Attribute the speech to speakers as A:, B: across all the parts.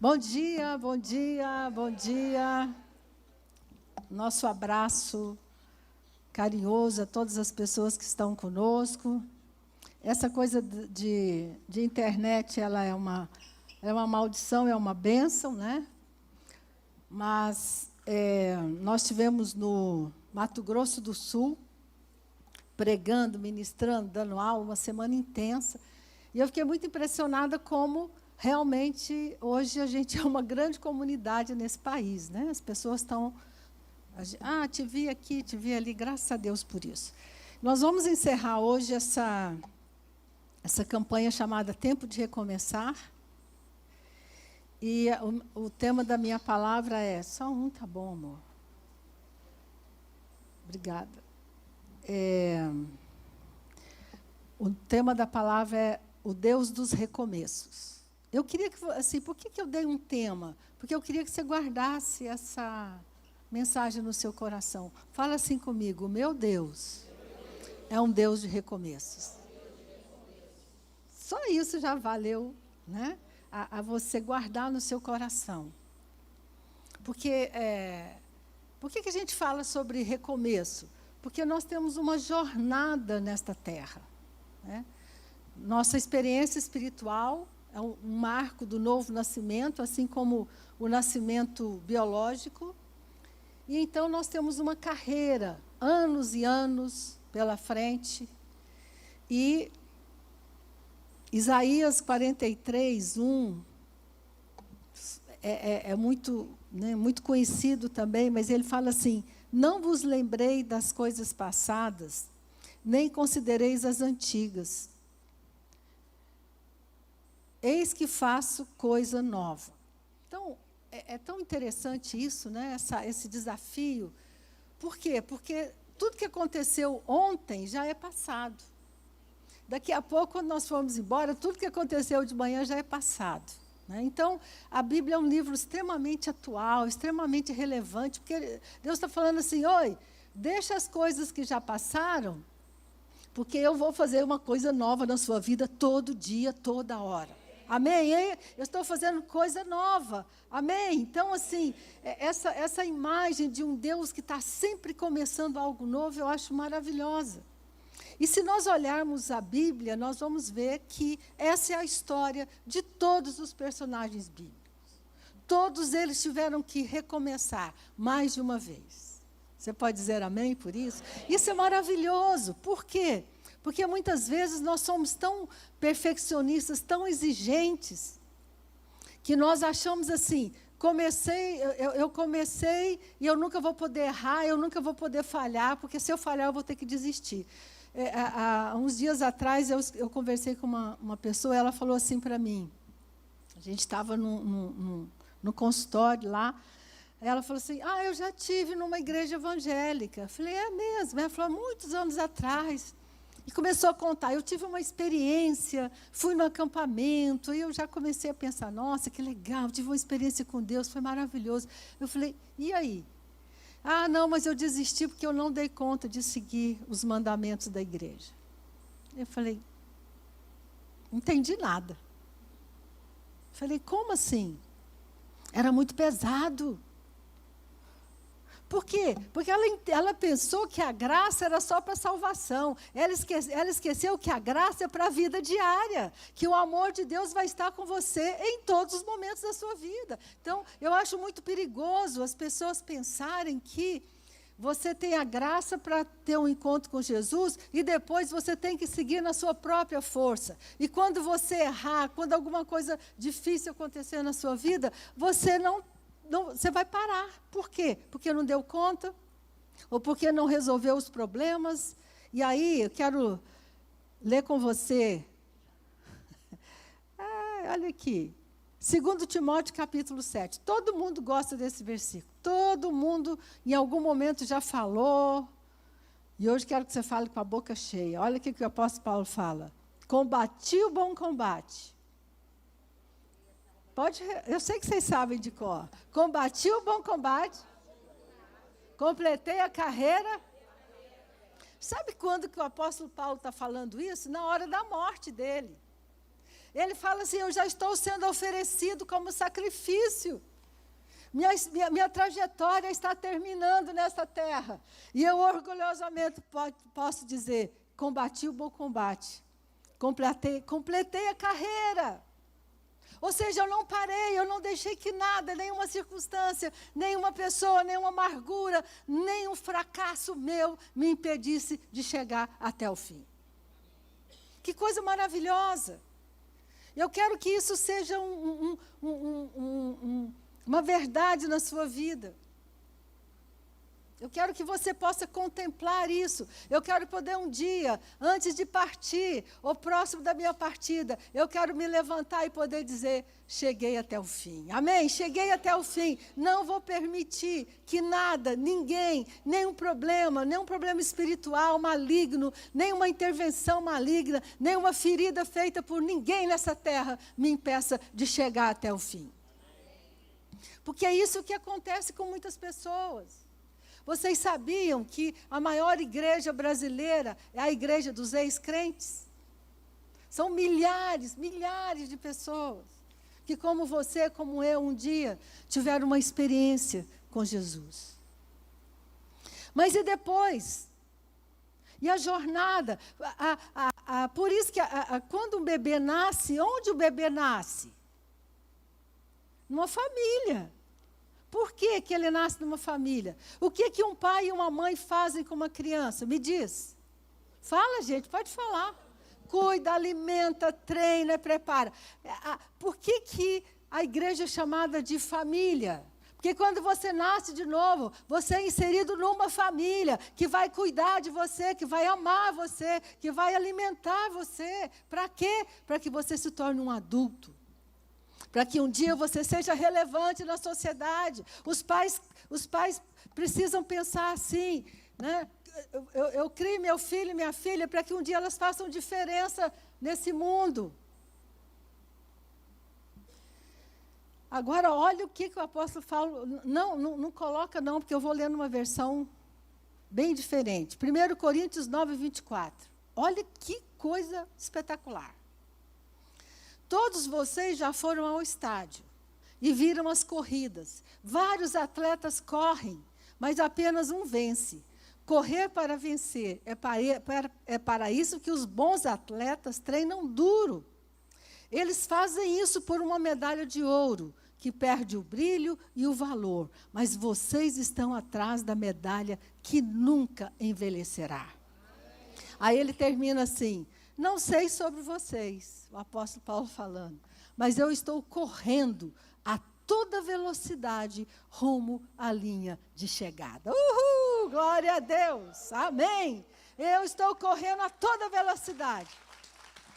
A: Bom dia, bom dia, bom dia. Nosso abraço carinhoso a todas as pessoas que estão conosco. Essa coisa de internet, ela é uma maldição, é uma bênção, né? Mas nós tivemos no Mato Grosso do Sul, pregando, ministrando, dando aula, uma semana intensa. E eu fiquei muito impressionada como realmente hoje a gente é uma grande comunidade nesse país, né? As pessoas estão... te vi aqui, te vi ali, graças a Deus por isso. Nós vamos encerrar hoje essa campanha chamada Tempo de Recomeçar. E o tema da minha palavra é... Só um, tá bom, amor? Obrigada. O tema da palavra é o Deus dos recomeços. Eu queria que, assim, por que eu dei um tema? Porque eu queria que você guardasse essa mensagem no seu coração. Fala assim comigo: meu Deus é um Deus de recomeços. Só isso já valeu, né? A você guardar no seu coração. Porque, por que a gente fala sobre recomeço? Porque nós temos uma jornada nesta terra, né? Nossa experiência espiritual é um marco do novo nascimento, assim como o nascimento biológico. E então nós temos uma carreira, anos e anos pela frente. E Isaías 43, 1, é muito, né, muito conhecido também, mas ele fala assim: não vos lembrei das coisas passadas, nem considereis as antigas. Eis que faço coisa nova. Então, é tão interessante isso, né? Esse desafio. Por quê? Porque tudo que aconteceu ontem já é passado. Daqui a pouco, quando nós formos embora, tudo que aconteceu de manhã já é passado, né? Então, a Bíblia é um livro extremamente atual, extremamente relevante, porque Deus está falando assim: oi, deixa as coisas que já passaram, porque eu vou fazer uma coisa nova na sua vida todo dia, toda hora. Amém? Eu estou fazendo coisa nova. Amém? Então, assim, essa imagem de um Deus que está sempre começando algo novo, eu acho maravilhosa. E se nós olharmos a Bíblia, nós vamos ver que essa é a história de todos os personagens bíblicos. Todos eles tiveram que recomeçar mais de uma vez. Você pode dizer amém por isso? Isso é maravilhoso. Por quê? Porque muitas vezes nós somos tão perfeccionistas, tão exigentes, que nós achamos assim: eu comecei e eu nunca vou poder errar, eu nunca vou poder falhar, porque se eu falhar eu vou ter que desistir. Há uns dias atrás eu conversei com uma pessoa, ela falou assim para mim, a gente estava no consultório lá, ela falou assim: eu já tive numa igreja evangélica. Eu falei: é mesmo? Ela falou: muitos anos atrás. E começou a contar: eu tive uma experiência, fui no acampamento, e eu já comecei a pensar: nossa, que legal, tive uma experiência com Deus, foi maravilhoso. Eu falei: e aí? Não, mas eu desisti porque eu não dei conta de seguir os mandamentos da igreja. Eu falei: não entendi nada. Falei: como assim? Era muito pesado. Por quê? Porque ela pensou que a graça era só para a salvação. Ela esqueceu que a graça é para a vida diária. Que o amor de Deus vai estar com você em todos os momentos da sua vida. Então, eu acho muito perigoso as pessoas pensarem que você tem a graça para ter um encontro com Jesus e depois você tem que seguir na sua própria força. E quando você errar, quando alguma coisa difícil acontecer na sua vida, você você vai parar. Por quê? Porque não deu conta, ou porque não resolveu os problemas. E aí, eu quero ler com você. Olha aqui. 2 Timóteo, capítulo 7. Todo mundo gosta desse versículo. Todo mundo, em algum momento, já falou. E hoje quero que você fale com a boca cheia. Olha o que o apóstolo Paulo fala. Combati o bom combate. Eu sei que vocês sabem de cor. Combati o bom combate. Completei a carreira. Sabe quando que o apóstolo Paulo está falando isso? Na hora da morte dele. Ele fala assim, eu já estou sendo oferecido como sacrifício. Minha trajetória está terminando nessa terra. E eu orgulhosamente posso dizer, combati o bom combate. Completei a carreira. Ou seja, eu não parei, eu não deixei que nada, nenhuma circunstância, nenhuma pessoa, nenhuma amargura, nenhum fracasso meu me impedisse de chegar até o fim. Que coisa maravilhosa! Eu quero que isso seja uma verdade na sua vida. Eu quero que você possa contemplar isso. Eu quero poder um dia, antes de partir, ou próximo da minha partida, eu quero me levantar e poder dizer, cheguei até o fim. Amém? Cheguei até o fim. Não vou permitir que nada, ninguém, nenhum problema espiritual maligno, nenhuma intervenção maligna, nenhuma ferida feita por ninguém nessa terra me impeça de chegar até o fim. Porque é isso que acontece com muitas pessoas. Vocês sabiam que a maior igreja brasileira é a igreja dos ex-crentes? São milhares de pessoas que, como você, como eu, um dia tiveram uma experiência com Jesus. Mas e depois? E a jornada? Por isso que quando um bebê nasce, onde o bebê nasce? Numa família. Por que ele nasce numa família? O que um pai e uma mãe fazem com uma criança? Me diz. Fala, gente, pode falar. Cuida, alimenta, treina, prepara. Por que a igreja é chamada de família? Porque quando você nasce de novo, você é inserido numa família que vai cuidar de você, que vai amar você, que vai alimentar você. Para quê? Para que você se torne um adulto. Para que um dia você seja relevante na sociedade. Os pais precisam pensar assim, né? Eu crio meu filho e minha filha para que um dia elas façam diferença nesse mundo. Agora, olha o que o apóstolo fala. Não coloca não, porque eu vou ler numa versão bem diferente. 1 Coríntios 9, 24. Olha que coisa espetacular. Todos vocês já foram ao estádio e viram as corridas. Vários atletas correm, mas apenas um vence. Correr para vencer é para isso que os bons atletas treinam duro. Eles fazem isso por uma medalha de ouro, que perde o brilho e o valor. Mas vocês estão atrás da medalha que nunca envelhecerá. Aí ele termina assim, não sei sobre vocês, o apóstolo Paulo falando, mas eu estou correndo a toda velocidade rumo à linha de chegada. Uhul! Glória a Deus! Amém! Eu estou correndo a toda velocidade.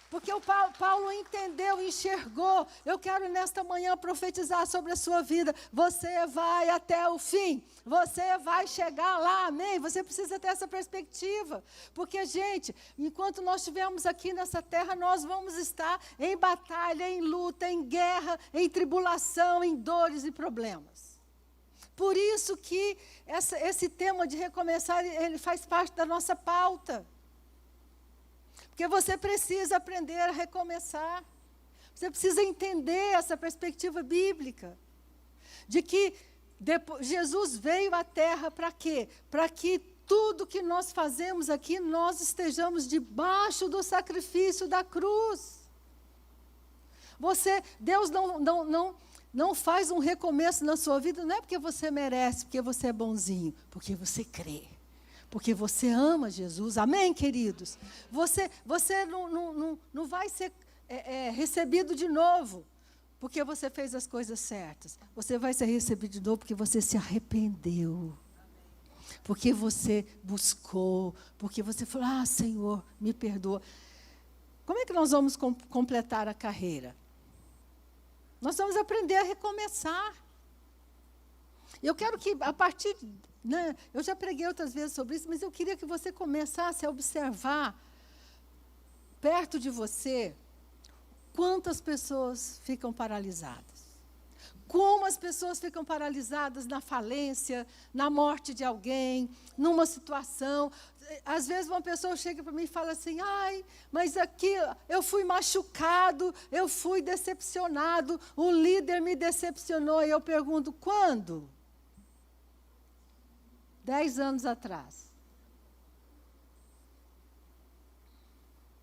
A: Porque o Paulo entendeu, enxergou. Eu quero nesta manhã profetizar sobre a sua vida. Você vai até o fim. Você vai chegar lá, amém? Você precisa ter essa perspectiva. Porque, gente, enquanto nós estivermos aqui nessa terra, nós vamos estar em batalha, em luta, em guerra, em tribulação, em dores e problemas. Por isso que esse tema de recomeçar, ele faz parte da nossa pauta. Porque você precisa aprender a recomeçar. Você precisa entender essa perspectiva bíblica. De que Jesus veio à terra para quê? Para que tudo que nós fazemos aqui, nós estejamos debaixo do sacrifício da cruz. Deus não faz um recomeço na sua vida, não é porque você merece, porque você é bonzinho, porque você crê. Porque você ama Jesus, amém, queridos? Você não vai ser recebido de novo, porque você fez as coisas certas. Você vai ser recebido de novo porque você se arrependeu. Porque você buscou, porque você falou, Senhor, me perdoa. Como é que nós vamos completar a carreira? Nós vamos aprender a recomeçar. Eu quero que, a partir... eu já preguei outras vezes sobre isso, mas eu queria que você começasse a observar, perto de você, quantas pessoas ficam paralisadas. Como as as pessoas ficam paralisadas na falência, na morte de alguém, numa situação. Às vezes uma pessoa chega para mim e fala assim, ai, mas aqui eu fui machucado, eu fui decepcionado, o líder me decepcionou. E eu pergunto, quando? 10 anos atrás.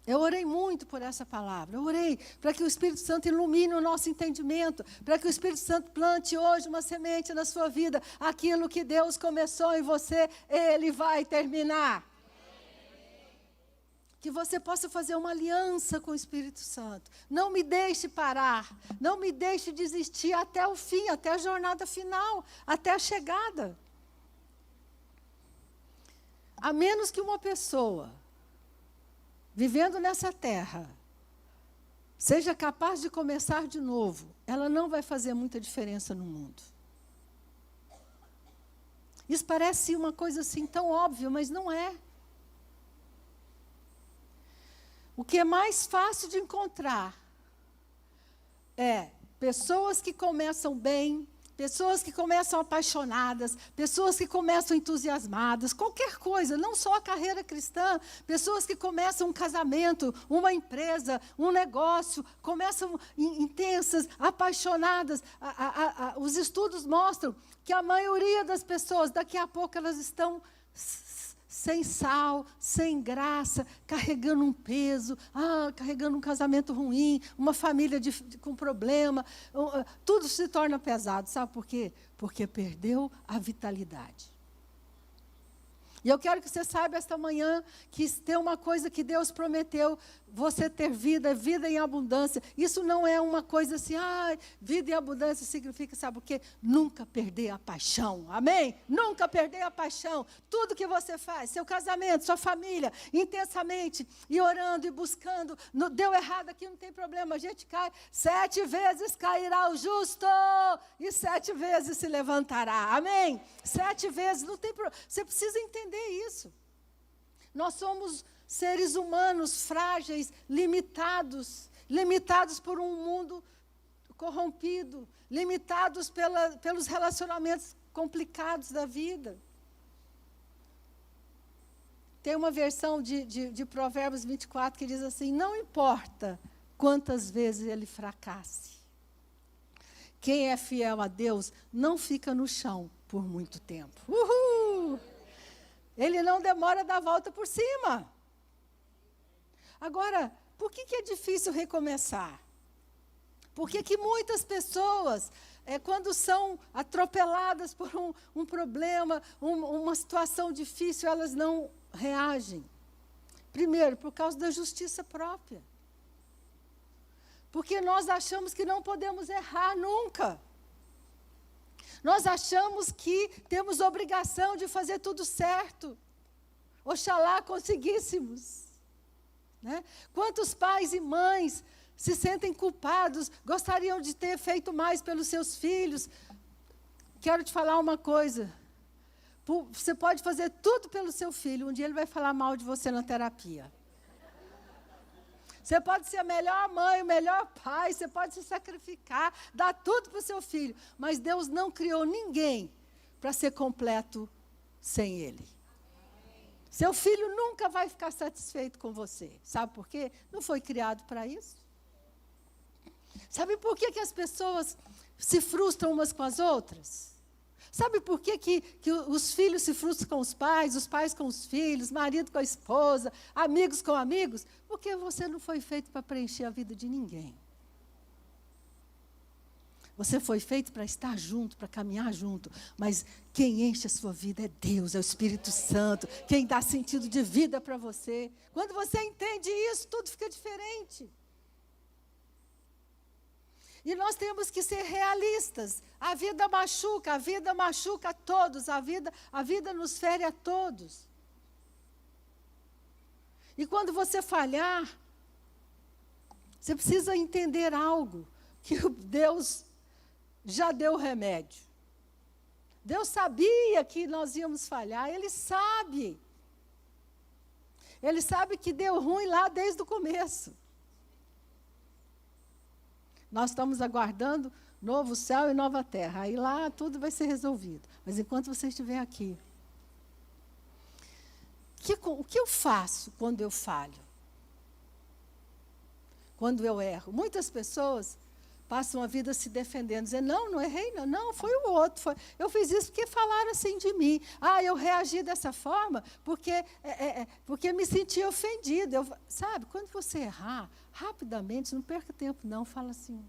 A: Eu orei muito por essa palavra. Eu orei para que o Espírito Santo ilumine o nosso entendimento, para que o Espírito Santo plante hoje uma semente na sua vida. Aquilo que Deus começou em você, Ele vai terminar. Que você possa fazer uma aliança com o Espírito Santo. Não me deixe parar, não me deixe desistir até o fim, até a jornada final, até a chegada. A menos que uma pessoa vivendo nessa terra, seja capaz de começar de novo, ela não vai fazer muita diferença no mundo. Isso parece uma coisa assim tão óbvia, mas não é. O que é mais fácil de encontrar é pessoas que começam bem, pessoas que começam apaixonadas, pessoas que começam entusiasmadas, qualquer coisa, não só a carreira cristã, pessoas que começam um casamento, uma empresa, um negócio, começam intensas, apaixonadas. Os estudos mostram que a maioria das pessoas, daqui a pouco elas estão sem sal, sem graça, carregando um peso, carregando um casamento ruim, uma família com problema, tudo se torna pesado. Sabe por quê? Porque perdeu a vitalidade. E eu quero que você saiba esta manhã que tem uma coisa que Deus prometeu, você ter vida, vida em abundância. Isso não é uma coisa assim, vida em abundância significa, sabe o quê? Nunca perder a paixão, amém? Nunca perder a paixão. Tudo que você faz, seu casamento, sua família, intensamente, e orando e buscando, deu errado aqui, não tem problema, a gente cai, 7 vezes cairá o justo, e 7 vezes se levantará, amém? 7 vezes, não tem problema, você precisa entender isso. Nós somos seres humanos frágeis, limitados por um mundo corrompido, limitados pelos relacionamentos complicados da vida. Tem uma versão de Provérbios 24 que diz assim, não importa quantas vezes ele fracasse, quem é fiel a Deus não fica no chão por muito tempo. Uhul! Ele não demora a dar a volta por cima. Agora, por que é difícil recomeçar? Porque que muitas pessoas, quando são atropeladas por um problema, uma situação difícil, elas não reagem. Primeiro, por causa da justiça própria. Porque nós achamos que não podemos errar nunca. Nós achamos que temos obrigação de fazer tudo certo. Oxalá conseguíssemos. Né? Quantos pais e mães se sentem culpados, gostariam de ter feito mais pelos seus filhos? Quero te falar uma coisa. Você pode fazer tudo pelo seu filho, um dia ele vai falar mal de você na terapia. Você pode ser a melhor mãe, o melhor pai, você pode se sacrificar, dar tudo para o seu filho. Mas Deus não criou ninguém para ser completo sem Ele. Seu filho nunca vai ficar satisfeito com você. Sabe por quê? Não foi criado para isso. Sabe por que as pessoas se frustram umas com as outras? Sabe por que os filhos se frustram com os pais com os filhos, marido com a esposa, amigos com amigos? Porque você não foi feito para preencher a vida de ninguém. Você foi feito para estar junto, para caminhar junto. Mas quem enche a sua vida é Deus, é o Espírito Santo. Quem dá sentido de vida para você. Quando você entende isso, tudo fica diferente. E nós temos que ser realistas. A vida machuca a todos, a vida nos fere a todos. E quando você falhar, você precisa entender algo, que Deus já deu o remédio. Deus sabia que nós íamos falhar, Ele sabe. Ele sabe que deu ruim lá desde o começo. Nós estamos aguardando Novo céu e nova terra. Aí lá tudo vai ser resolvido. Mas enquanto você estiver aqui, o que eu faço quando eu falho? Quando eu erro? Muitas pessoas passam a vida se defendendo, dizendo, não errei, não, foi o outro. Eu fiz isso porque falaram assim de mim. Eu reagi dessa forma porque me senti ofendido. Sabe, quando você errar, rapidamente, não perca tempo não, fala assim,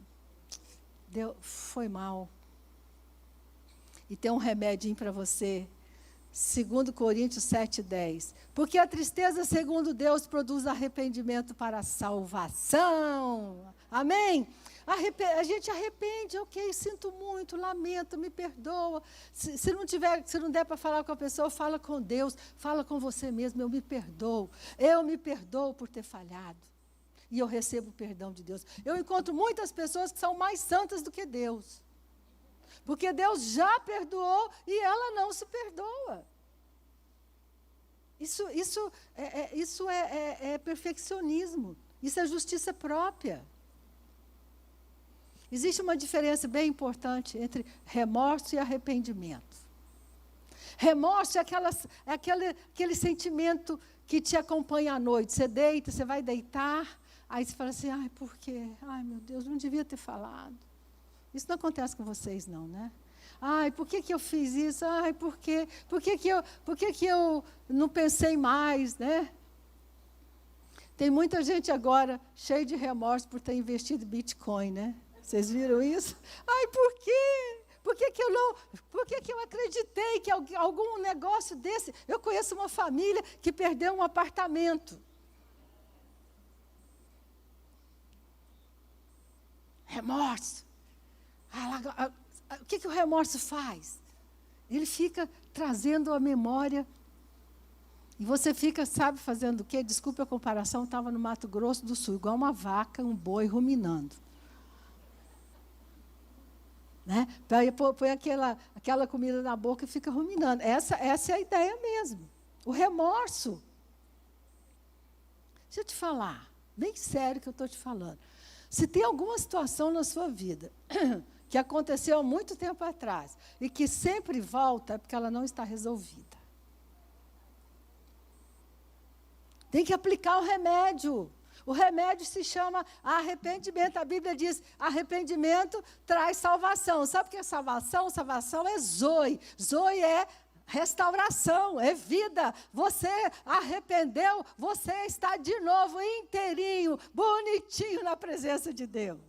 A: foi mal. E tem um remedinho para você, 2 Coríntios 7:10. Porque a tristeza, segundo Deus, produz arrependimento para a salvação. Amém? A gente arrepende, ok, sinto muito, lamento, me perdoa. Se não der para falar com a pessoa, fala com Deus, fala com você mesmo, eu me perdoo por ter falhado. E eu recebo o perdão de Deus. Eu encontro muitas pessoas que são mais santas do que Deus. Porque Deus já perdoou e ela não se perdoa. Isso é perfeccionismo. Isso é justiça própria. Existe uma diferença bem importante entre remorso e arrependimento. Remorso é aquele sentimento que te acompanha à noite. Você deita, você vai deitar, aí você fala assim, por quê? Meu Deus, não devia ter falado. Isso não acontece com vocês, não, né? Por que eu fiz isso? Por que eu não pensei mais, né? Tem muita gente agora cheia de remorso por ter investido em Bitcoin, né? Vocês viram isso? Por quê? Por que eu acreditei que algum negócio desse... Eu conheço uma família que perdeu um apartamento. Remorso. O que o remorso faz? Ele fica trazendo a memória. E você fica, sabe, fazendo o quê? Desculpe a comparação, estava no Mato Grosso do Sul, igual uma vaca, um boi ruminando. Né? Põe aquela comida na boca e fica ruminando. Essa é a ideia mesmo. O remorso. Deixa eu te falar, bem sério que eu estou te falando. Se tem alguma situação na sua vida que aconteceu há muito tempo atrás e que sempre volta, é porque ela não está resolvida. Tem que aplicar o remédio. O remédio se chama arrependimento. A Bíblia diz, arrependimento traz salvação. Sabe o que é salvação? Salvação é zoe. Zoe é restauração, é vida. Você arrependeu, você está de novo inteirinho, bonitinho na presença de Deus.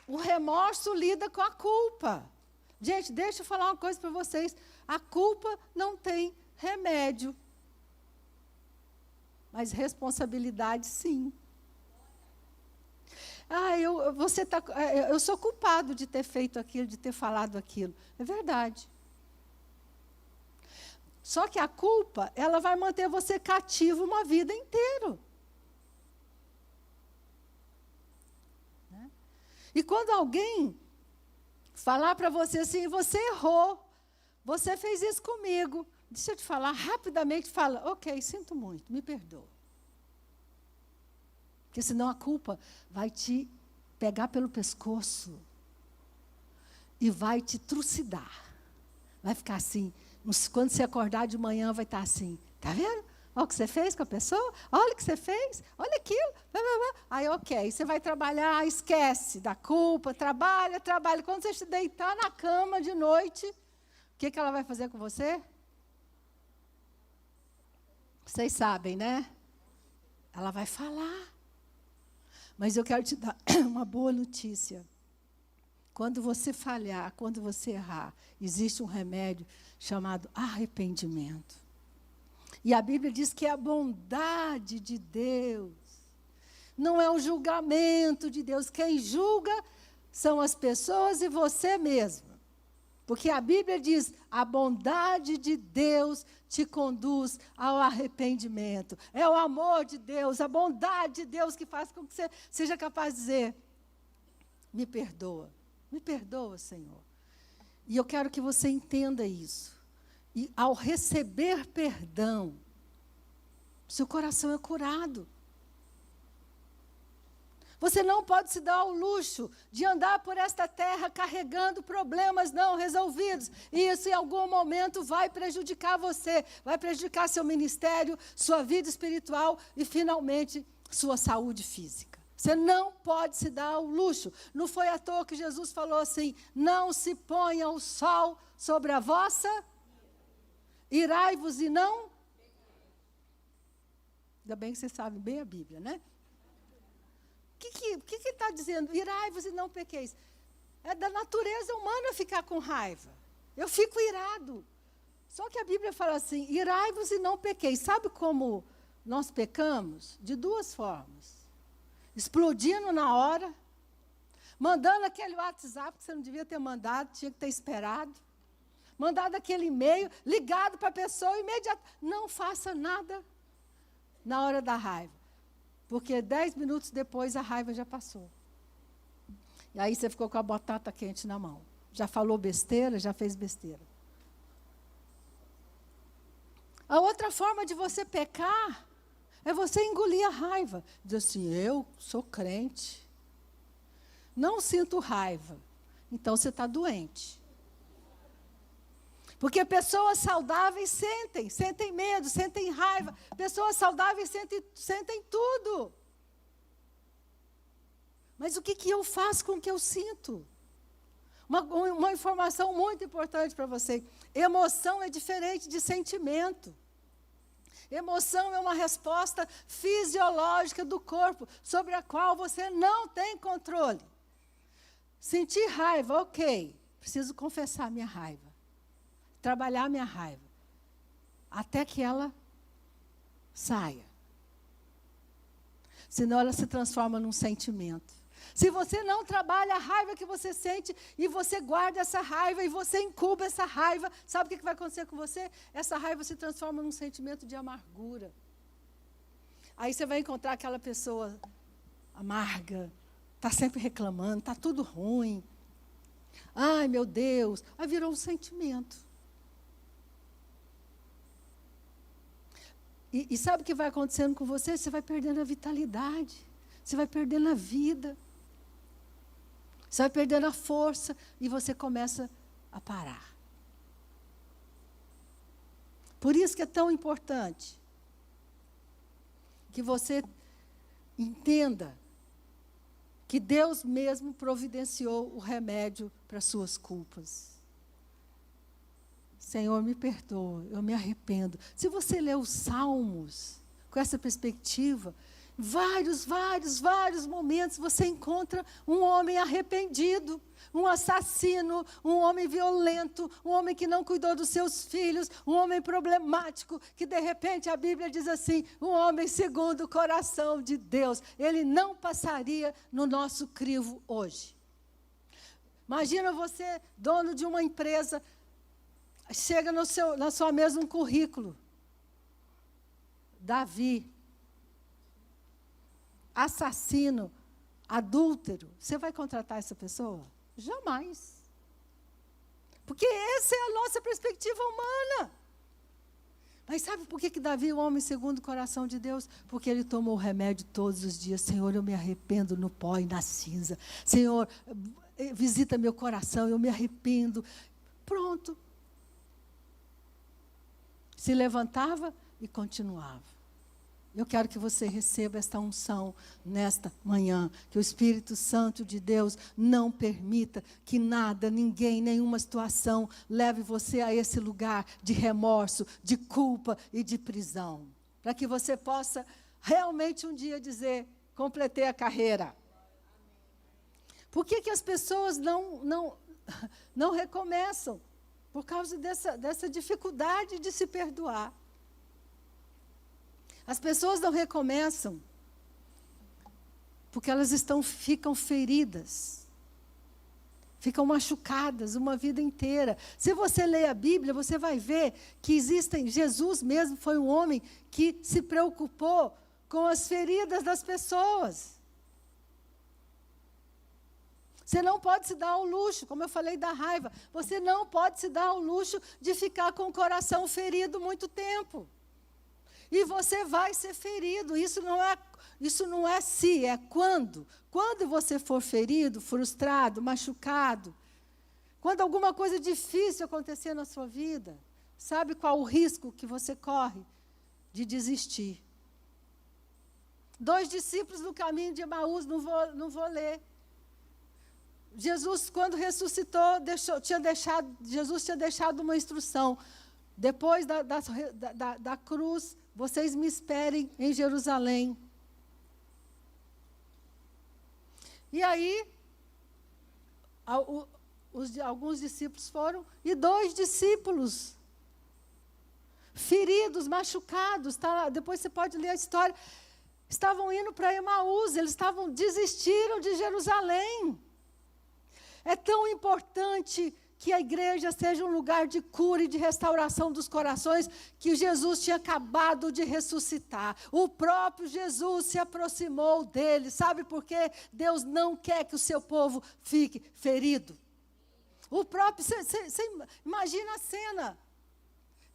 A: O remorso lida com a culpa. Gente, deixa eu falar uma coisa para vocês. A culpa não tem remédio. Mas responsabilidade, sim. Eu sou culpado de ter feito aquilo, de ter falado aquilo. É verdade. Só que a culpa, ela vai manter você cativo uma vida inteira. Né? E quando alguém falar para você assim, você errou, você fez isso comigo, deixa eu te falar, rapidamente fala, ok, sinto muito, me perdoa. Porque senão a culpa vai te pegar pelo pescoço e vai te trucidar. Vai ficar assim, quando você acordar de manhã vai estar assim, tá vendo? Olha o que você fez com a pessoa, olha o que você fez, olha aquilo. Aí, ok, você vai trabalhar, esquece da culpa, trabalha. Quando você se deitar na cama de noite, o que ela vai fazer com você? Vocês sabem, né? Ela vai falar. Mas eu quero te dar uma boa notícia. Quando você falhar, quando você errar, existe um remédio chamado arrependimento. E a Bíblia diz que é a bondade de Deus. Não é o julgamento de Deus. Quem julga são as pessoas e você mesmo. Porque a Bíblia diz, a bondade de Deus te conduz ao arrependimento. É o amor de Deus, a bondade de Deus que faz com que você seja capaz de dizer, me perdoa, Senhor. E eu quero que você entenda isso. E ao receber perdão, seu coração é curado. Você não pode se dar ao luxo de andar por esta terra carregando problemas não resolvidos. E isso, em algum momento, vai prejudicar você, vai prejudicar seu ministério, sua vida espiritual e, finalmente, sua saúde física. Você não pode se dar ao luxo. Não foi à toa que Jesus falou assim: não se ponha o sol sobre a vossa, irai-vos e não. Ainda bem que vocês sabem bem a Bíblia, né? O que está dizendo? Irai-vos e não pequeis. É da natureza humana ficar com raiva. Eu fico irado. Só que a Bíblia fala assim: irai-vos e não pequeis. Sabe como nós pecamos? De duas formas. Explodindo na hora, mandando aquele WhatsApp que você não devia ter mandado, tinha que ter esperado, mandado aquele e-mail, ligado para a pessoa imediatamente. Não faça nada na hora da raiva, porque 10 minutos depois a raiva já passou. E aí você ficou com a batata quente na mão. Já falou besteira, já fez besteira. A outra forma de você pecar é você engolir a raiva. Diz assim: eu sou crente, não sinto raiva. Então você está doente. Porque pessoas saudáveis sentem medo, sentem raiva. Pessoas saudáveis sentem tudo. Mas o que eu faço com o que eu sinto? Uma informação muito importante para você. Emoção é diferente de sentimento. Emoção é uma resposta fisiológica do corpo, sobre a qual você não tem controle. Sentir raiva, ok. Preciso confessar minha raiva. Trabalhar minha raiva. Até que ela saia. Senão ela se transforma num sentimento. Se você não trabalha a raiva que você sente, e você guarda essa raiva, e você incuba essa raiva, sabe o que vai acontecer com você? Essa raiva se transforma num sentimento de amargura. Aí você vai encontrar aquela pessoa amarga, está sempre reclamando, está tudo ruim. Ai, meu Deus, aí virou um sentimento. E sabe o que vai acontecendo com você? Você vai perdendo a vitalidade, você vai perdendo a vida. Você vai perdendo a força e você começa a parar. Por isso que é tão importante que você entenda que Deus mesmo providenciou o remédio para as suas culpas. Senhor, me perdoa, eu me arrependo. Se você ler os Salmos com essa perspectiva, vários momentos você encontra um homem arrependido, um assassino, um homem violento, um homem que não cuidou dos seus filhos, um homem problemático, que de repente a Bíblia diz assim: um homem segundo o coração de Deus. Ele não passaria no nosso crivo hoje. Imagina você, dono de uma empresa, chega na sua mesa um currículo. Davi, assassino, adúltero. Você vai contratar essa pessoa? Jamais. Porque essa é a nossa perspectiva humana. Mas sabe por que Davi é o homem segundo o coração de Deus? Porque ele tomou o remédio todos os dias. Senhor, eu me arrependo no pó e na cinza. Senhor, visita meu coração, eu me arrependo. Pronto. Se levantava e continuava. Eu quero que você receba esta unção nesta manhã, que o Espírito Santo de Deus não permita que nada, ninguém, nenhuma situação leve você a esse lugar de remorso, de culpa e de prisão. Para que você possa realmente um dia dizer: completei a carreira. Por que as pessoas não recomeçam? Por causa dessa dificuldade de se perdoar. As pessoas não recomeçam porque elas ficam feridas, ficam machucadas uma vida inteira. Se você ler a Bíblia, você vai ver que Jesus mesmo foi um homem que se preocupou com as feridas das pessoas. Você não pode se dar ao luxo, como eu falei da raiva, você não pode se dar ao luxo de ficar com o coração ferido muito tempo. E você vai ser ferido. Isso Isso não é se, é quando. Quando você for ferido, frustrado, machucado, quando alguma coisa difícil acontecer na sua vida, sabe qual o risco que você corre? De desistir. 2 discípulos no caminho de Emaús, não vou ler. Jesus, quando ressuscitou, Jesus tinha deixado uma instrução. Depois da cruz, vocês me esperem em Jerusalém. E aí, alguns discípulos foram, e 2 discípulos, feridos, machucados, depois você pode ler a história, estavam indo para Emaús, eles desistiram de Jerusalém. É tão importante que a igreja seja um lugar de cura e de restauração dos corações, que Jesus tinha acabado de ressuscitar. O próprio Jesus se aproximou dele. Sabe por quê? Deus não quer que o seu povo fique ferido. Você imagina a cena.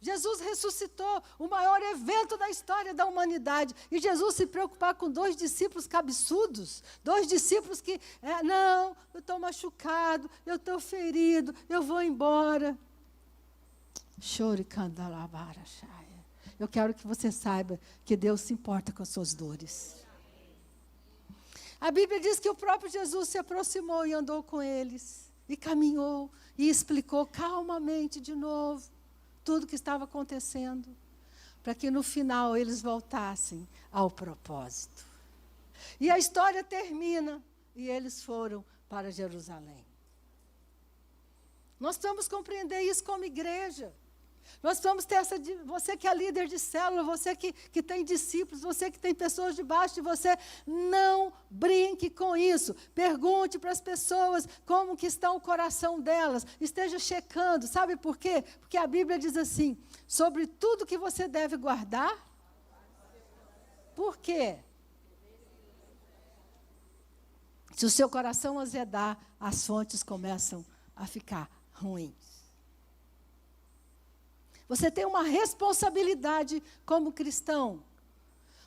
A: Jesus ressuscitou, o maior evento da história da humanidade. E Jesus se preocupar com 2 discípulos cabeçudos. 2 discípulos que, não, eu estou machucado, eu estou ferido, eu vou embora. Chore, candelabara, chaia. Eu quero que você saiba que Deus se importa com as suas dores. A Bíblia diz que o próprio Jesus se aproximou e andou com eles. E caminhou e explicou calmamente de novo tudo que estava acontecendo, para que no final eles voltassem ao propósito. E a história termina, e eles foram para Jerusalém. Nós precisamos compreender isso como igreja. Nós precisamos ter você que é líder de célula, você que tem discípulos, você que tem pessoas debaixo de você, não brinque com isso. Pergunte para as pessoas como que está o coração delas. Esteja checando. Sabe por quê? Porque a Bíblia diz assim, sobre tudo que você deve guardar. Por quê? Se o seu coração azedar, as fontes começam a ficar ruins. Você tem uma responsabilidade como cristão.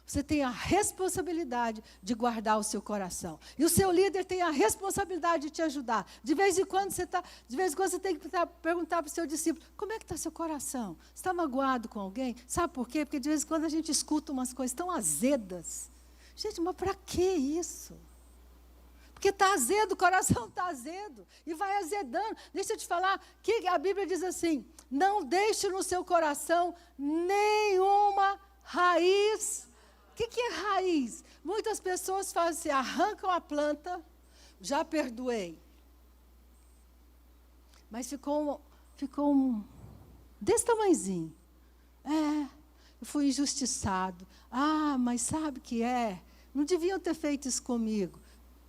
A: Você tem a responsabilidade de guardar o seu coração. E o seu líder tem a responsabilidade de te ajudar. De vez em quando você tem que perguntar para o seu discípulo, como é que está seu coração? Você está magoado com alguém? Sabe por quê? Porque de vez em quando a gente escuta umas coisas tão azedas. Gente, mas para que isso? Porque está azedo, o coração está azedo. E vai azedando. Deixa eu te falar, que a Bíblia diz assim, não deixe no seu coração nenhuma raiz. O que é raiz? Muitas pessoas fazem assim, arrancam a planta, já perdoei. Mas ficou desse tamanhozinho. Eu fui injustiçado. Mas sabe o que é? Não deviam ter feito isso comigo.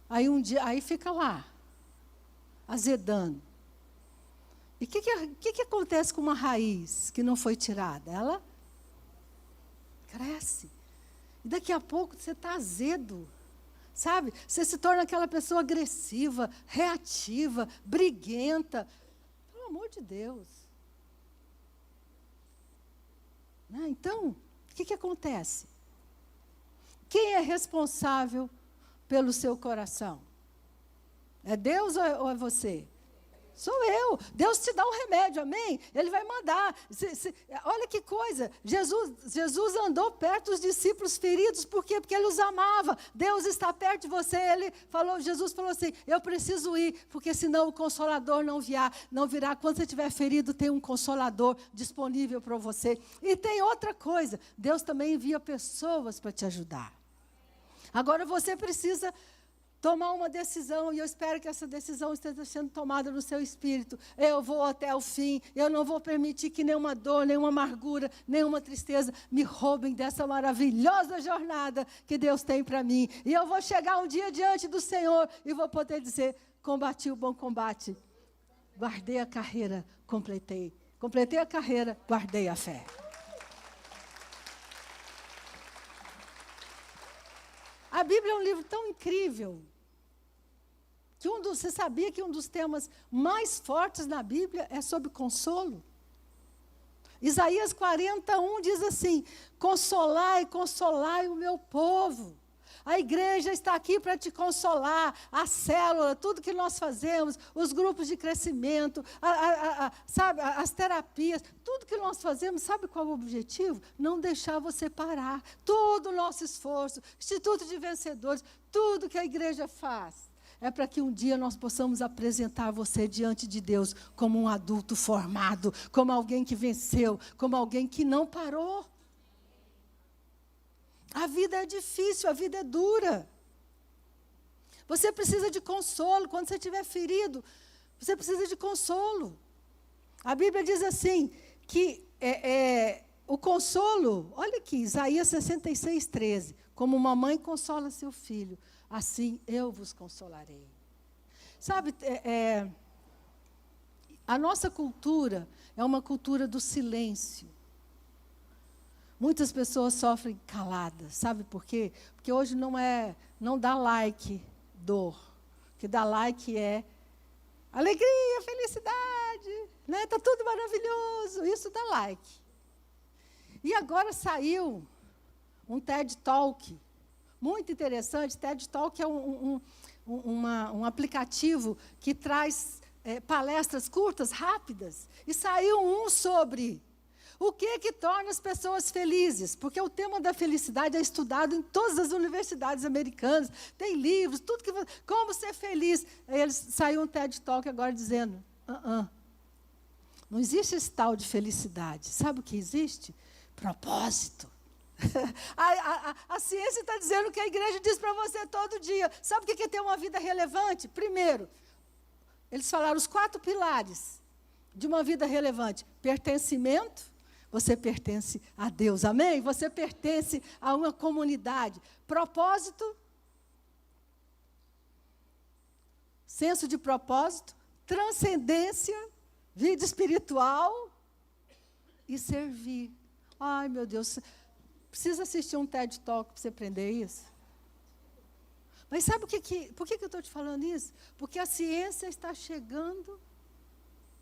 A: Aí fica lá, azedando. E o que acontece com uma raiz que não foi tirada? Ela cresce. E daqui a pouco você está azedo. Sabe? Você se torna aquela pessoa agressiva, reativa, briguenta. Pelo amor de Deus. Então, o que acontece? Quem é responsável pelo seu coração? É Deus ou é você? Sou eu. Deus te dá um remédio, amém? Ele vai mandar. Olha que coisa. Jesus andou perto dos discípulos feridos, por quê? Porque ele os amava. Deus está perto de você. Jesus falou assim, eu preciso ir, porque senão o Consolador não virá. Quando você estiver ferido, tem um Consolador disponível para você. E tem outra coisa, Deus também envia pessoas para te ajudar. Agora você precisa tomar uma decisão, e eu espero que essa decisão esteja sendo tomada no seu espírito. Eu vou até o fim, eu não vou permitir que nenhuma dor, nenhuma amargura, nenhuma tristeza me roubem dessa maravilhosa jornada que Deus tem para mim. E eu vou chegar um dia diante do Senhor e vou poder dizer, combati o bom combate, guardei a carreira, completei a carreira, guardei a fé. A Bíblia é um livro tão incrível, que você sabia que um dos temas mais fortes na Bíblia é sobre consolo? Isaías 41 diz assim, consolai, consolai o meu povo. A igreja está aqui para te consolar, a célula, tudo que nós fazemos, os grupos de crescimento, sabe, as terapias, tudo que nós fazemos, sabe qual é o objetivo? Não deixar você parar. Todo o nosso esforço, Instituto de Vencedores, tudo que a igreja faz, é para que um dia nós possamos apresentar você diante de Deus como um adulto formado, como alguém que venceu, como alguém que não parou. A vida é difícil, a vida é dura. Você precisa de consolo. Quando você estiver ferido, você precisa de consolo. A Bíblia diz assim, que o consolo, olha aqui, Isaías 66, 13. Como uma mãe consola seu filho, assim eu vos consolarei. Sabe, a nossa cultura é uma cultura do silêncio. Muitas pessoas sofrem caladas, sabe por quê? Porque hoje não dá like dor. O que dá like é alegria, felicidade, né? Está tudo maravilhoso, isso dá like. E agora saiu um TED Talk, muito interessante. TED Talk é um aplicativo que traz palestras curtas, rápidas. E saiu um sobre o que torna as pessoas felizes? Porque o tema da felicidade é estudado em todas as universidades americanas. Tem livros, tudo que... Como ser feliz. Aí saiu um TED Talk agora dizendo, não existe esse tal de felicidade. Sabe o que existe? Propósito. A ciência está dizendo o que a igreja diz para você todo dia. Sabe o que é ter uma vida relevante? Primeiro, eles falaram os 4 pilares de uma vida relevante. Pertencimento. Você pertence a Deus, amém? Você pertence a uma comunidade. Propósito, senso de propósito, transcendência, vida espiritual e servir. Ai, meu Deus, precisa assistir um TED Talk para você aprender isso? Mas sabe por que eu estou te falando isso? Porque a ciência está chegando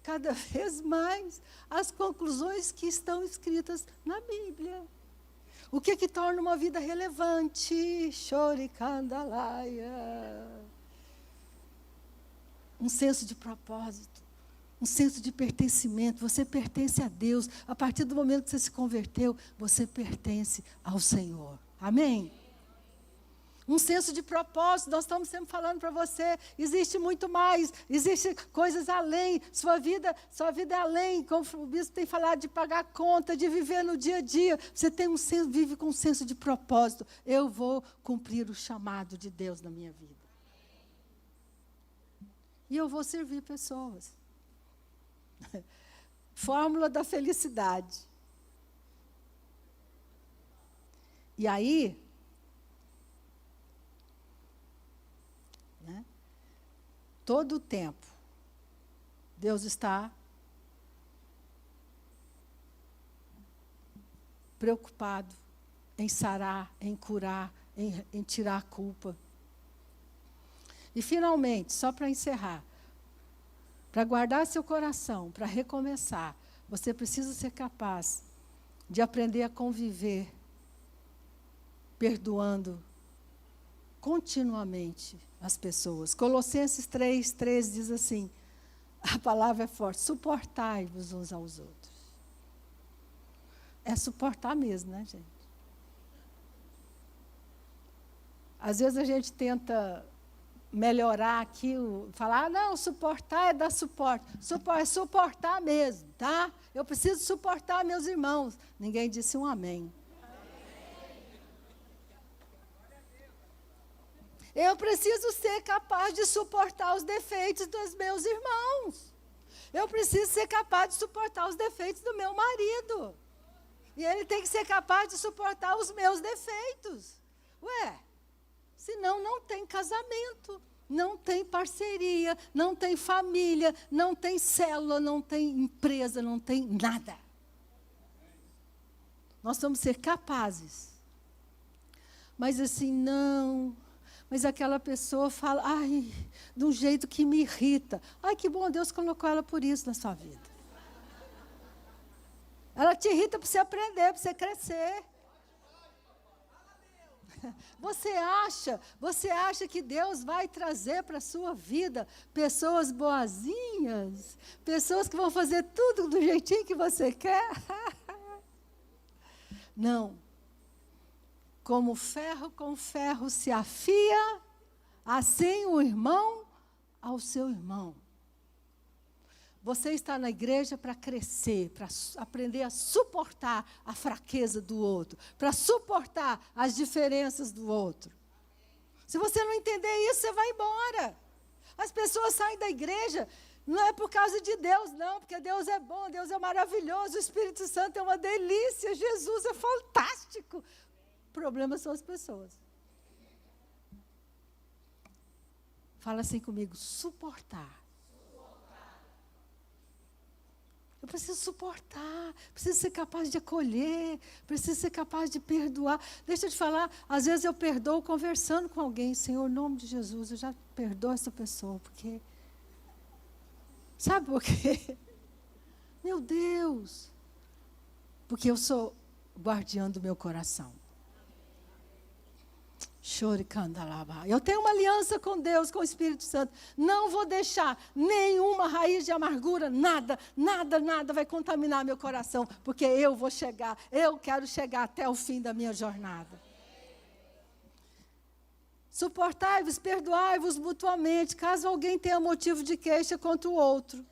A: cada vez mais as conclusões que estão escritas na Bíblia. O que torna uma vida relevante? Choricandalaia. Um senso de propósito, um senso de pertencimento. Você pertence a Deus. A partir do momento que você se converteu, você pertence ao Senhor. Amém? Um senso de propósito, nós estamos sempre falando para você, existe muito mais, existe coisas além, sua vida é além, como o bispo tem falado, de pagar conta, de viver no dia a dia. Você tem vive com um senso de propósito. Eu vou cumprir o chamado de Deus na minha vida. E eu vou servir pessoas. Fórmula da felicidade. E aí, todo o tempo, Deus está preocupado em sarar, em curar, em tirar a culpa. E, finalmente, só para encerrar, para guardar seu coração, para recomeçar, você precisa ser capaz de aprender a conviver, perdoando continuamente as pessoas. Colossenses 3:13 diz assim, a palavra é forte, suportai-vos uns aos outros. É suportar mesmo, né, gente? Às vezes a gente tenta melhorar aqui, falar, não, suportar é dar suporte. É suportar mesmo, tá? Eu preciso suportar meus irmãos. Ninguém disse um amém. Eu preciso ser capaz de suportar os defeitos dos meus irmãos. Eu preciso ser capaz de suportar os defeitos do meu marido. E ele tem que ser capaz de suportar os meus defeitos. Senão não tem casamento, não tem parceria, não tem família, não tem célula, não tem empresa, não tem nada. Nós vamos ser capazes. Mas assim, não... Mas aquela pessoa fala, de um jeito que me irrita. Que bom, Deus colocou ela por isso na sua vida. Ela te irrita para você aprender, para você crescer. Você acha que Deus vai trazer para a sua vida pessoas boazinhas? Pessoas que vão fazer tudo do jeitinho que você quer? Não. Como ferro com ferro se afia, assim o irmão ao seu irmão. Você está na igreja para crescer, para aprender a suportar a fraqueza do outro, para suportar as diferenças do outro. Se você não entender isso, você vai embora. As pessoas saem da igreja, não é por causa de Deus, não, porque Deus é bom, Deus é maravilhoso, o Espírito Santo é uma delícia, Jesus é fantástico. O problema são as pessoas. Fala assim comigo, suportar. Eu preciso suportar, preciso ser capaz de acolher, preciso ser capaz de perdoar. Deixa eu te falar, às vezes eu perdoo conversando com alguém. Senhor, em nome de Jesus, eu já perdoo essa pessoa, porque... Sabe por quê? Meu Deus! Porque eu sou guardiã do meu coração. Choricandalaba. Eu tenho uma aliança com Deus, com o Espírito Santo. Não vou deixar nenhuma raiz de amargura, nada vai contaminar meu coração, porque eu quero chegar até o fim da minha jornada. Suportai-vos, perdoai-vos mutuamente, caso alguém tenha motivo de queixa contra o outro.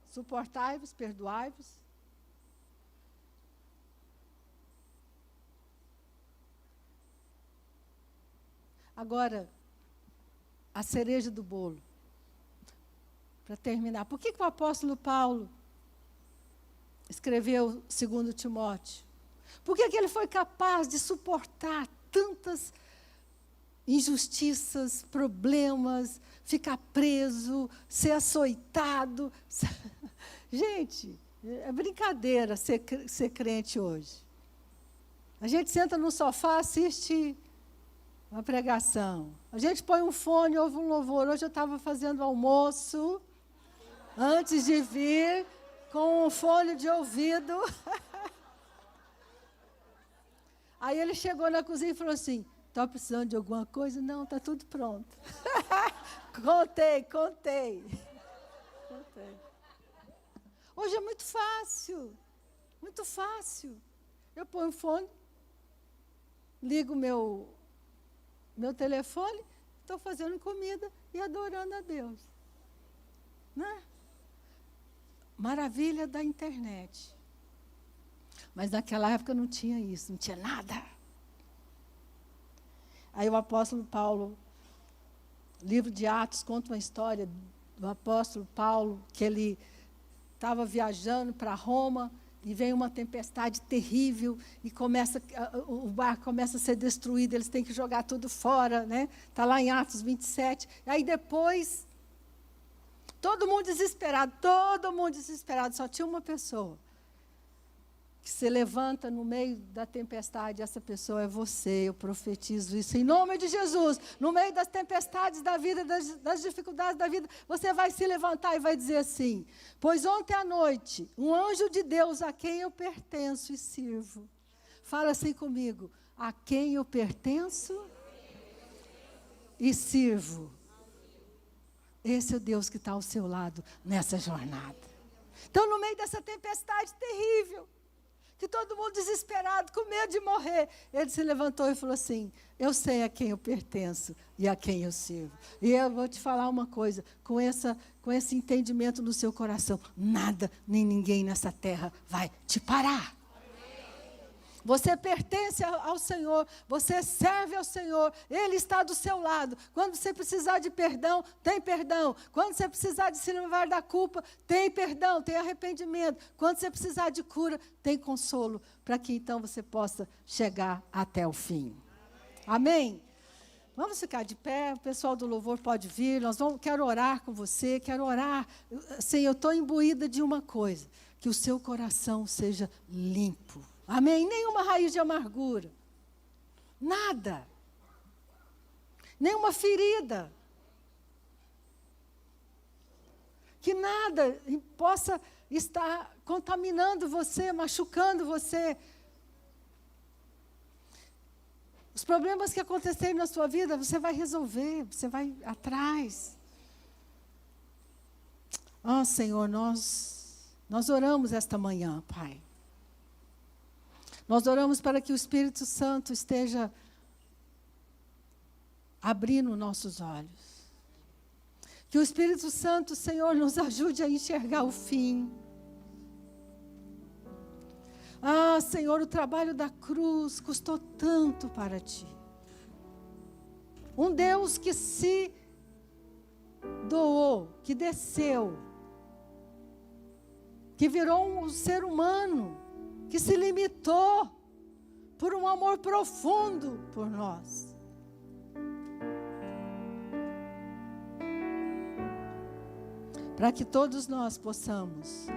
A: Suportai-vos, perdoai-vos. Agora, a cereja do bolo. Para terminar, por que o apóstolo Paulo escreveu 2 Timóteo? Por que ele foi capaz de suportar tantas injustiças, problemas, ficar preso, ser açoitado? Gente, é brincadeira ser crente hoje. A gente senta no sofá, assiste uma pregação. A gente põe um fone, ouve um louvor. Hoje eu estava fazendo almoço, antes de vir, com um fone de ouvido. Aí ele chegou na cozinha e falou assim, está precisando de alguma coisa? Não, está tudo pronto. Contei. Hoje é muito fácil. Muito fácil. Eu ponho o fone, ligo meu telefone, estou fazendo comida e adorando a Deus. Né? Maravilha da internet. Mas naquela época não tinha isso, não tinha nada. Aí o apóstolo Paulo, livro de Atos, conta uma história do apóstolo Paulo, que ele estava viajando para Roma, e vem uma tempestade terrível, e o barco começa a ser destruído, eles têm que jogar tudo fora, né? Está lá em Atos 27. Aí depois, todo mundo desesperado, só tinha uma pessoa que se levanta no meio da tempestade. Essa pessoa é você, eu profetizo isso em nome de Jesus. No meio das tempestades da vida, das dificuldades da vida, você vai se levantar e vai dizer assim, pois ontem à noite, um anjo de Deus a quem eu pertenço e sirvo. Fala assim comigo, a quem eu pertenço e sirvo. Esse é o Deus que está ao seu lado nessa jornada. Então, no meio dessa tempestade terrível, que todo mundo desesperado, com medo de morrer, ele se levantou e falou assim, eu sei a quem eu pertenço e a quem eu sirvo. E eu vou te falar uma coisa, com esse entendimento no seu coração, nada nem ninguém nessa terra vai te parar. Você pertence ao Senhor, você serve ao Senhor, Ele está do seu lado. Quando você precisar de perdão, tem perdão. Quando você precisar de se livrar da culpa, tem perdão, tem arrependimento. Quando você precisar de cura, tem consolo, para que então você possa chegar até o fim. Amém? Vamos ficar de pé, o pessoal do louvor pode vir, quero orar com você, quero orar. Assim, eu estou imbuída de uma coisa, que o seu coração seja limpo. Amém? Nenhuma raiz de amargura. Nada. Nenhuma ferida. Que nada possa está contaminando você, machucando você. Os problemas que acontecerem na sua vida, você vai resolver, você vai atrás. Senhor, nós oramos esta manhã, Pai. Nós oramos para que o Espírito Santo esteja abrindo nossos olhos. Que o Espírito Santo, Senhor, nos ajude a enxergar o fim. Senhor, o trabalho da cruz custou tanto para Ti. Um Deus que se doou, que desceu, que virou um ser humano, que se limitou por um amor profundo por nós. Para que todos nós possamos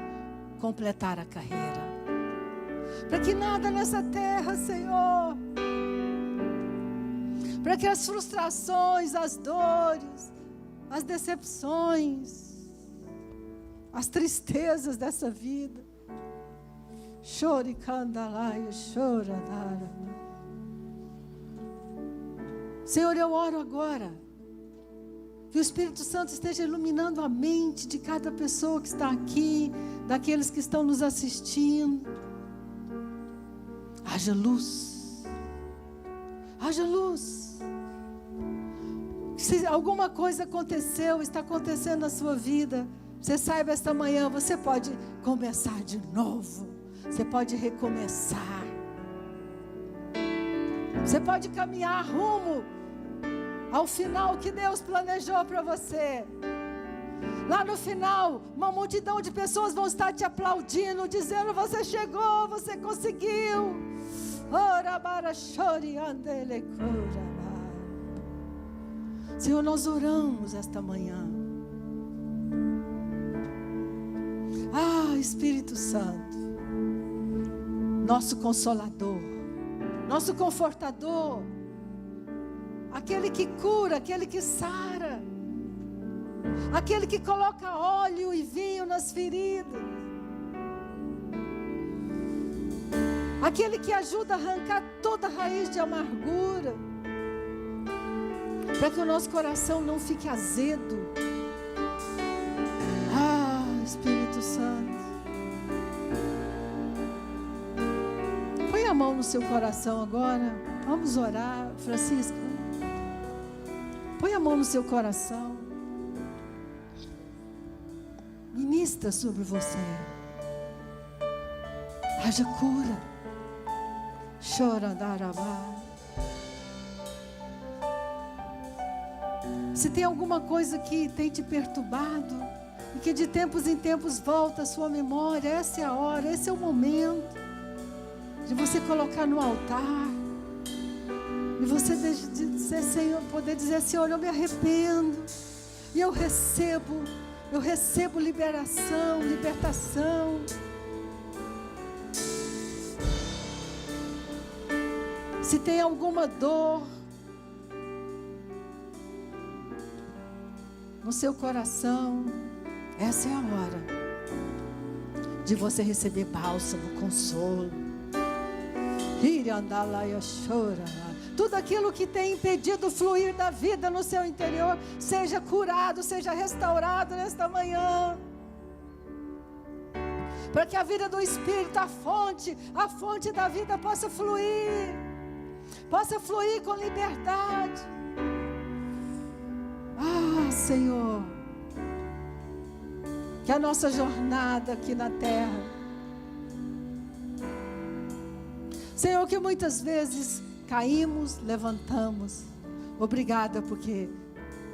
A: completar a carreira. Para que nada nessa terra, Senhor, para que as frustrações, as dores, as decepções, as tristezas dessa vida, chore, candalaio, choradara. Senhor, eu oro agora, que o Espírito Santo esteja iluminando a mente de cada pessoa que está aqui, daqueles que estão nos assistindo. Haja luz. Haja luz. Se alguma coisa aconteceu, está acontecendo na sua vida, você saiba esta manhã, você pode começar de novo. Você pode recomeçar. Você pode caminhar rumo ao final que Deus planejou para você. Lá no final, uma multidão de pessoas vão estar te aplaudindo, dizendo: você chegou, você conseguiu. Senhor, nós oramos esta manhã. Espírito Santo, nosso Consolador, nosso Confortador, aquele que cura, aquele que sara, aquele que coloca óleo e vinho nas feridas, aquele que ajuda a arrancar toda a raiz de amargura, para que o nosso coração não fique azedo. Espírito Santo, põe a mão no seu coração agora. Vamos orar. Francisco, põe a mão no seu coração. Ministra sobre você. Haja cura. Chora, darabá. Se tem alguma coisa que tem te perturbado, e que de tempos em tempos volta a sua memória, essa é a hora, esse é o momento de você colocar no altar, e você dizer, Senhor, poder dizer: Senhor, eu me arrependo, e eu recebo liberação, libertação. Se tem alguma dor no seu coração, essa é a hora de você receber bálsamo, consolo. Tudo aquilo que tem impedido o fluir da vida no seu interior, seja curado, seja restaurado nesta manhã. Para que a vida do Espírito, a fonte da vida possa fluir com liberdade. Senhor, que a nossa jornada aqui na terra, Senhor, que muitas vezes caímos, levantamos. Obrigada, porque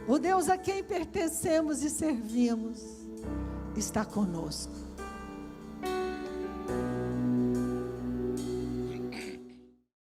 A: o Deus a quem pertencemos e servimos está conosco.